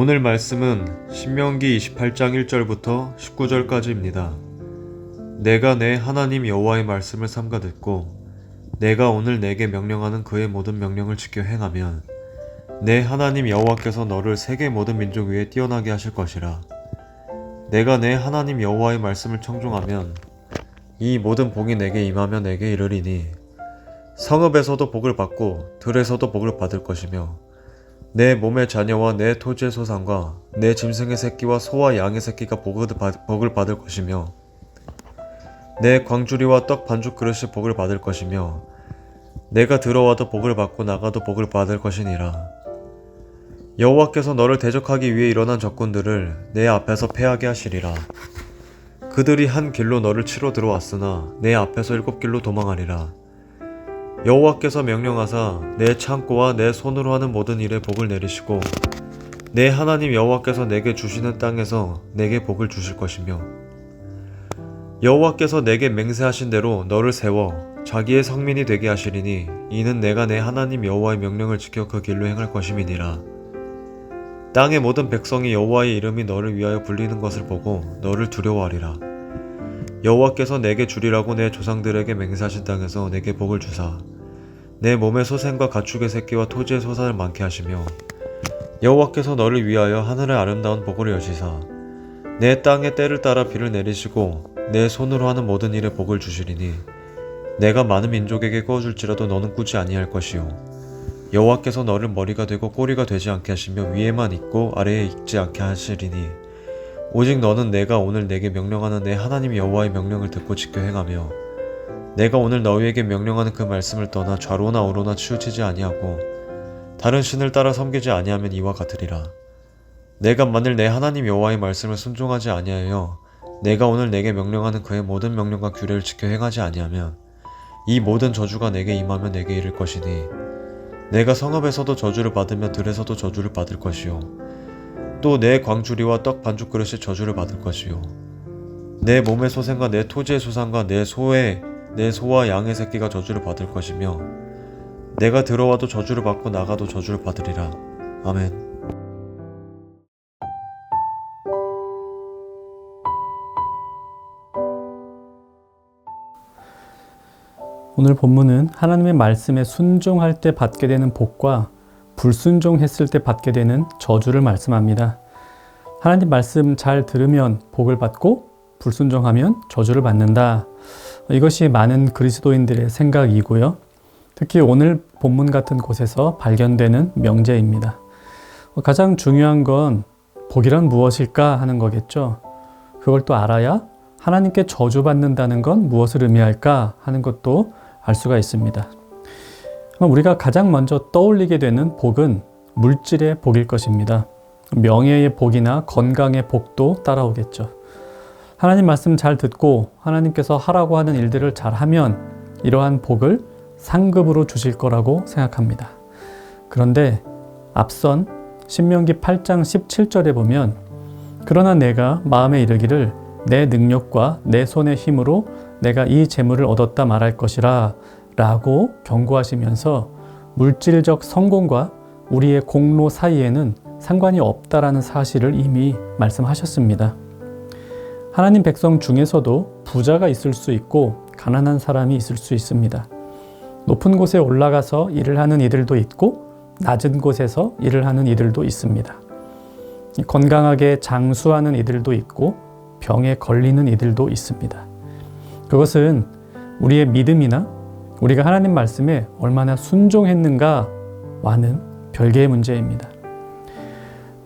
오늘 말씀은 신명기 28장 1절부터 19절까지입니다. 내가 내 하나님 여호와의 말씀을 삼가 듣고 내가 오늘 내게 명령하는 그의 모든 명령을 지켜 행하면 내 하나님 여호와께서 너를 세계 모든 민족 위에 뛰어나게 하실 것이라. 내가 내 하나님 여호와의 말씀을 청종하면 이 모든 복이 내게 임하며 내게 이르리니 성읍에서도 복을 받고 들에서도 복을 받을 것이며 내 몸의 자녀와 내 토지의 소산과 내 짐승의 새끼와 소와 양의 새끼가 복을 받을 것이며 내 광주리와 떡 반죽 그릇이 복을 받을 것이며 내가 들어와도 복을 받고 나가도 복을 받을 것이니라. 여호와께서 너를 대적하기 위해 일어난 적군들을 내 앞에서 패하게 하시리라. 그들이 한 길로 너를 치러 들어왔으나 내 앞에서 7길로 도망하리라. 여호와께서 명령하사 내 창고와 내 손으로 하는 모든 일에 복을 내리시고 내 하나님 여호와께서 내게 주시는 땅에서 내게 복을 주실 것이며 여호와께서 내게 맹세하신 대로 너를 세워 자기의 성민이 되게 하시리니 이는 내가 내 하나님 여호와의 명령을 지켜 그 길로 행할 것임이니라. 땅의 모든 백성이 여호와의 이름이 너를 위하여 불리는 것을 보고 너를 두려워하리라. 여호와께서 내게 주리라고 내 조상들에게 맹세하신 땅에서 내게 복을 주사 내 몸의 소생과 가축의 새끼와 토지의 소산을 많게 하시며 여호와께서 너를 위하여 하늘의 아름다운 복을 여시사 내 땅의 때를 따라 비를 내리시고 내 손으로 하는 모든 일에 복을 주시리니 내가 많은 민족에게 꾸어줄지라도 너는 꾸지 아니할 것이요 여호와께서 너를 머리가 되고 꼬리가 되지 않게 하시며 위에만 있고 아래에 있지 않게 하시리니 오직 너는 내가 오늘 내게 명령하는 내 하나님 여호와의 명령을 듣고 지켜 행하며 내가 오늘 너희에게 명령하는 그 말씀을 떠나 좌로나 우로나 치우치지 아니하고 다른 신을 따라 섬기지 아니하면 이와 같으리라. 내가 만일 내 하나님 여호와의 말씀을 순종하지 아니하여 내가 오늘 내게 명령하는 그의 모든 명령과 규례를 지켜 행하지 아니하면 이 모든 저주가 내게 임하며 내게 이를 것이니 내가 성읍에서도 저주를 받으며 들에서도 저주를 받을 것이요 또 내 광주리와 떡 반죽 그릇이 저주를 받을 것이요 내 몸의 소생과 내 토지의 소산과 내 소와 양의 새끼가 저주를 받을 것이며 내가 들어와도 저주를 받고 나가도 저주를 받으리라. 아멘. 오늘 본문은 하나님의 말씀에 순종할 때 받게 되는 복과 불순종했을 때 받게 되는 저주를 말씀합니다. 하나님 말씀 잘 들으면 복을 받고 불순종하면 저주를 받는다. 이것이 많은 그리스도인들의 생각이고요. 특히 오늘 본문 같은 곳에서 발견되는 명제입니다. 가장 중요한 건 복이란 무엇일까 하는 거겠죠. 그걸 또 알아야 하나님께 저주받는다는 건 무엇을 의미할까 하는 것도 알 수가 있습니다. 우리가 가장 먼저 떠올리게 되는 복은 물질의 복일 것입니다. 명예의 복이나 건강의 복도 따라오겠죠. 하나님 말씀 잘 듣고 하나님께서 하라고 하는 일들을 잘 하면 이러한 복을 상급으로 주실 거라고 생각합니다. 그런데 앞선 신명기 8장 17절에 보면 그러나 내가 마음에 이르기를 내 능력과 내 손의 힘으로 내가 이 재물을 얻었다 말할 것이라 라고 경고하시면서 물질적 성공과 우리의 공로 사이에는 상관이 없다라는 사실을 이미 말씀하셨습니다. 하나님 백성 중에서도 부자가 있을 수 있고 가난한 사람이 있을 수 있습니다. 높은 곳에 올라가서 일을 하는 이들도 있고 낮은 곳에서 일을 하는 이들도 있습니다. 건강하게 장수하는 이들도 있고 병에 걸리는 이들도 있습니다. 그것은 우리의 믿음이나 우리가 하나님 말씀에 얼마나 순종했는가와는 별개의 문제입니다.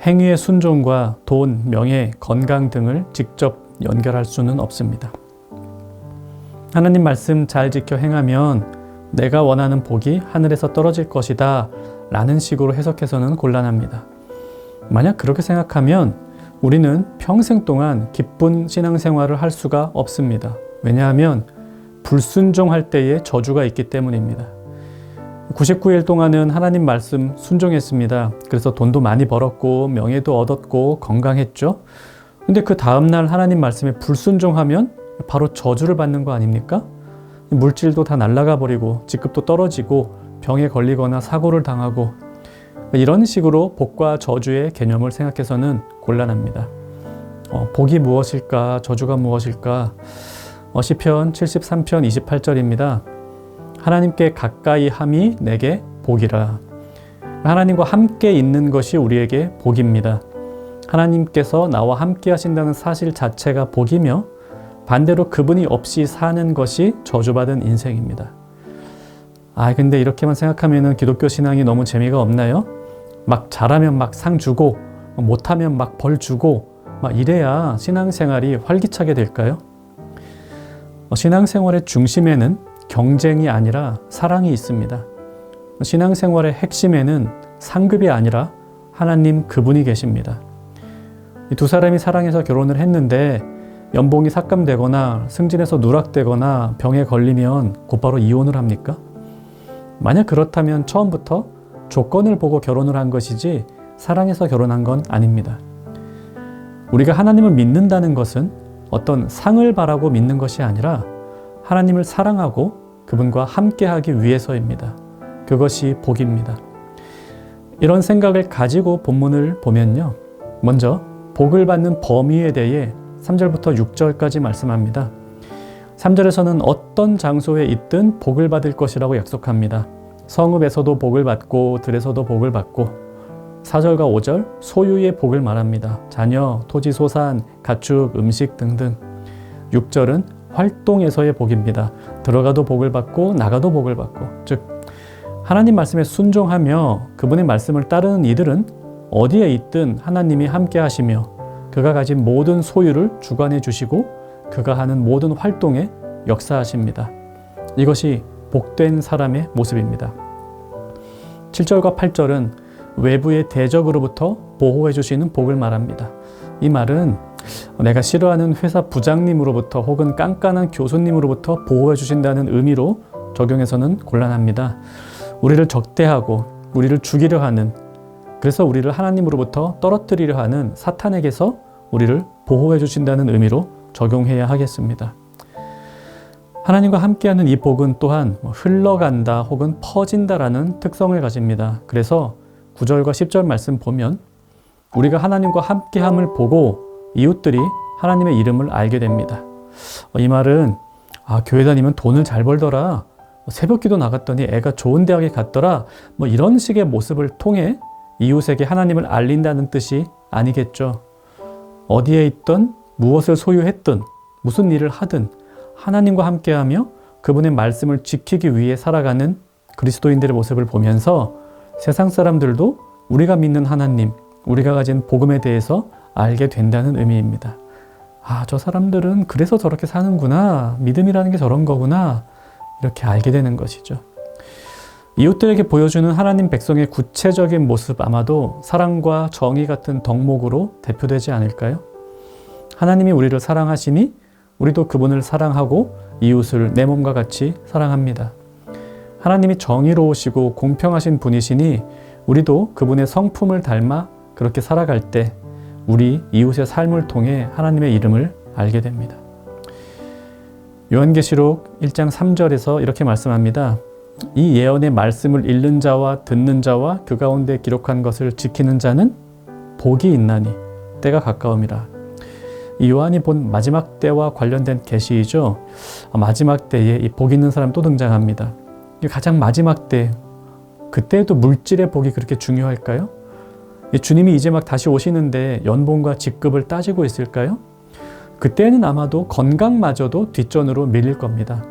행위의 순종과 돈, 명예, 건강 등을 직접 연결할 수는 없습니다. 하나님 말씀 잘 지켜 행하면 내가 원하는 복이 하늘에서 떨어질 것이다 라는 식으로 해석해서는 곤란합니다. 만약 그렇게 생각하면 우리는 평생 동안 기쁜 신앙생활을 할 수가 없습니다. 왜냐하면 불순종할 때에 저주가 있기 때문입니다. 99일 동안은 하나님 말씀 순종했습니다. 그래서 돈도 많이 벌었고 명예도 얻었고 건강했죠. 근데 그 다음날 하나님 말씀에 불순종하면 바로 저주를 받는 거 아닙니까? 물질도 다 날아가 버리고 직급도 떨어지고 병에 걸리거나 사고를 당하고 이런 식으로 복과 저주의 개념을 생각해서는 곤란합니다. 복이 무엇일까? 저주가 무엇일까? 시편 73편 28절입니다. 하나님께 가까이 함이 내게 복이라. 하나님과 함께 있는 것이 우리에게 복입니다. 하나님께서 나와 함께 하신다는 사실 자체가 복이며 반대로 그분이 없이 사는 것이 저주받은 인생입니다. 근데 이렇게만 생각하면 기독교 신앙이 너무 재미가 없나요? 막 잘하면 막 상 주고 못하면 막 벌 주고 막 이래야 신앙생활이 활기차게 될까요? 신앙생활의 중심에는 경쟁이 아니라 사랑이 있습니다. 신앙생활의 핵심에는 상급이 아니라 하나님 그분이 계십니다. 이 두 사람이 사랑해서 결혼을 했는데 연봉이 삭감되거나 승진해서 누락되거나 병에 걸리면 곧바로 이혼을 합니까? 만약 그렇다면 처음부터 조건을 보고 결혼을 한 것이지 사랑해서 결혼한 건 아닙니다. 우리가 하나님을 믿는다는 것은 어떤 상을 바라고 믿는 것이 아니라 하나님을 사랑하고 그분과 함께하기 위해서입니다. 그것이 복입니다. 이런 생각을 가지고 본문을 보면요. 먼저 복을 받는 범위에 대해 3절부터 6절까지 말씀합니다. 3절에서는 어떤 장소에 있든 복을 받을 것이라고 약속합니다. 성읍에서도 복을 받고 들에서도 복을 받고 4절과 5절 소유의 복을 말합니다. 자녀, 토지, 소산, 가축, 음식 등등. 6절은 활동에서의 복입니다. 들어가도 복을 받고 나가도 복을 받고. 즉 하나님 말씀에 순종하며 그분의 말씀을 따르는 이들은 어디에 있든 하나님이 함께 하시며 그가 가진 모든 소유를 주관해 주시고 그가 하는 모든 활동에 역사하십니다. 이것이 복된 사람의 모습입니다. 7절과 8절은 외부의 대적으로부터 보호해 주시는 복을 말합니다. 이 말은 내가 싫어하는 회사 부장님으로부터 혹은 깐깐한 교수님으로부터 보호해 주신다는 의미로 적용해서는 곤란합니다. 우리를 적대하고 우리를 죽이려 하는, 그래서 우리를 하나님으로부터 떨어뜨리려 하는 사탄에게서 우리를 보호해 주신다는 의미로 적용해야 하겠습니다. 하나님과 함께하는 이 복은 또한 흘러간다 혹은 퍼진다라는 특성을 가집니다. 그래서 9절과 10절 말씀 보면 우리가 하나님과 함께함을 보고 이웃들이 하나님의 이름을 알게 됩니다. 이 말은 교회 다니면 돈을 잘 벌더라, 새벽기도 나갔더니 애가 좋은 대학에 갔더라, 이런 식의 모습을 통해 이웃에게 하나님을 알린다는 뜻이 아니겠죠. 어디에 있든 무엇을 소유했든 무슨 일을 하든 하나님과 함께하며 그분의 말씀을 지키기 위해 살아가는 그리스도인들의 모습을 보면서 세상 사람들도 우리가 믿는 하나님, 우리가 가진 복음에 대해서 알게 된다는 의미입니다. 저 사람들은 그래서 저렇게 사는구나, 믿음이라는 게 저런 거구나, 이렇게 알게 되는 것이죠. 이웃들에게 보여주는 하나님 백성의 구체적인 모습, 아마도 사랑과 정의 같은 덕목으로 대표되지 않을까요? 하나님이 우리를 사랑하시니 우리도 그분을 사랑하고 이웃을 내 몸과 같이 사랑합니다. 하나님이 정의로우시고 공평하신 분이시니 우리도 그분의 성품을 닮아 그렇게 살아갈 때 우리 이웃의 삶을 통해 하나님의 이름을 알게 됩니다. 요한계시록 1장 3절에서 이렇게 말씀합니다. 이 예언의 말씀을 읽는 자와 듣는 자와 그 가운데 기록한 것을 지키는 자는 복이 있나니 때가 가까움이라. 이 요한이 본 마지막 때와 관련된 계시이죠. 마지막 때에 이 복 있는 사람 또 등장합니다. 가장 마지막 때, 그때에도 물질의 복이 그렇게 중요할까요? 주님이 이제 막 다시 오시는데 연봉과 직급을 따지고 있을까요? 그때는 아마도 건강마저도 뒷전으로 밀릴 겁니다.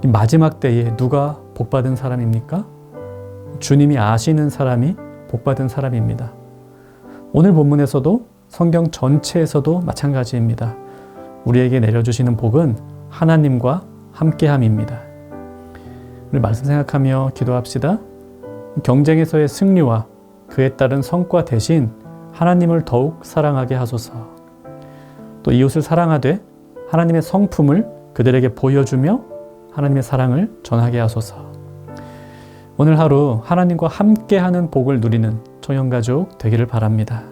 이 마지막 때에 누가 복받은 사람입니까? 주님이 아시는 사람이 복받은 사람입니다. 오늘 본문에서도 성경 전체에서도 마찬가지입니다. 우리에게 내려주시는 복은 하나님과 함께함입니다. 우리 말씀 생각하며 기도합시다. 경쟁에서의 승리와 그에 따른 성과 대신 하나님을 더욱 사랑하게 하소서. 또 이웃을 사랑하되 하나님의 성품을 그들에게 보여주며 하나님의 사랑을 전하게 하소서. 오늘 하루 하나님과 함께하는 복을 누리는 청년가족 되기를 바랍니다.